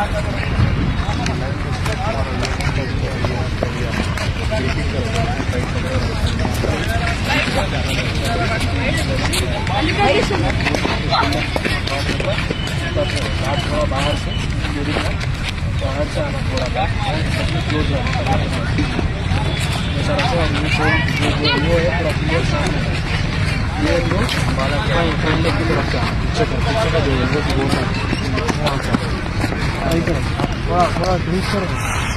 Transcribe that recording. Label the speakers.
Speaker 1: बाहर से बाहर से आना थोड़ा सा क्लोज है वो है पूरा क्लियर सामने ये लोग बालक फ्रेंड की तरफ से पीछे का जो है वो थोड़ा थोड़ा ड्रिंक करो